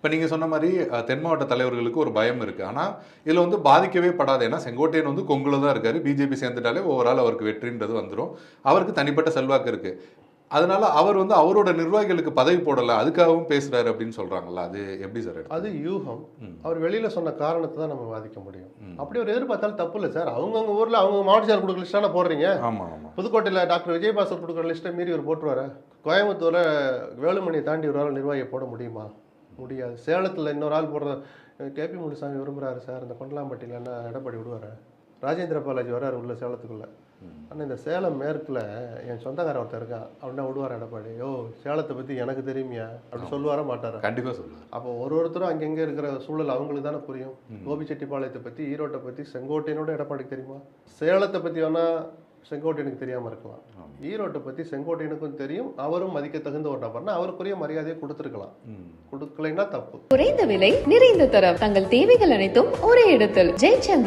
இப்போ நீங்கள் சொன்ன மாதிரி தென் மாவட்ட தலைவர்களுக்கு ஒரு பயம் இருக்குது. ஆனால் இதில் வந்து பாதிக்கவே படாது. ஏன்னா செங்கோட்டையன் வந்து கொங்குல தான் இருக்காரு. பிஜேபி சேர்ந்துட்டாலே ஓவரால் அவருக்கு வெற்றின்றது வந்துடும். அவருக்கு தனிப்பட்ட செல்வாக்கு இருக்குது. அதனால அவர் வந்து அவரோட நிர்வாகிகளுக்கு பதவி போடலை, அதுக்காகவும் பேசுறாரு அப்படின்னு சொல்றாங்கல்ல, அது எப்படி சார் அது யூகம். அவர் வெளியில சொன்ன காரணத்தை தான் நம்ம வாதிக்க முடியும். அப்படி ஒரு எதிர்பார்த்தாலும் தப்பு இல்லை சார். அவங்கவுங்க ஊர்ல அவங்க மாவட்ட செயலர் கொடுக்குற லிஸ்டான போடுறீங்க. ஆமாம் ஆமாம். புதுக்கோட்டையில் டாக்டர் விஜயபாஸ்கர் கொடுக்குற லிஸ்ட்டை மீறி ஒரு போட்டுருவாரு. கோயம்புத்தூர்ல வேலுமணியை தாண்டி ஒரு ஆள் நிர்வாகியை போட முடியுமா? முடியாது. சேலத்தில் இன்னொரு ஆள் போடுற கேபி முனுசாமி விரும்புகிறாரு சார், இந்த கொண்டலாம்பட்டியில் என்ன எடப்பாடி விடுவார்? ராஜேந்திர பாலாஜி வர்றாரு உள்ள சேலத்துக்குள்ளே. ஆனால் இந்த சேலம் மேற்கில் என் சொந்தக்காரன் ஒருத்தர் இருக்கான், அப்படின்னா விடுவார் எடப்பாடி? ஓ, சேலத்தை பற்றி எனக்கு தெரியுமியா அப்படி சொல்லுவாரா மாட்டாரா? கண்டிப்பாக சொல்லுவார். அப்போ ஒருத்தரும் அங்கங்கே இருக்கிற சூழல் அவங்களுக்கு தானே புரியும். கோபிச்செட்டிப்பாளையத்தை பற்றி, ஈரோட்டை பற்றி செங்கோட்டையனோட எடப்பாடிக்கு தெரியுமா? சேலத்தை பற்றி வேணால் செங்கோட்டையனுக்கு தெரியாமல் இருக்கலாம். ஈரோட்டை பற்றி செங்கோட்டையனுக்கும் தெரியும். அவரும் மதிக்க தகுந்த ஒரு நபர்னா அவருக்குரிய மரியாதையை கொடுத்துருக்கலாம். கொடுக்கலைன்னா தப்பு. குறைந்த விலை, நிறைந்த தரம், தங்கள் தேவைகள் அனைத்தும் ஒரே இடத்தில். ஜெயச்சந்திரன்.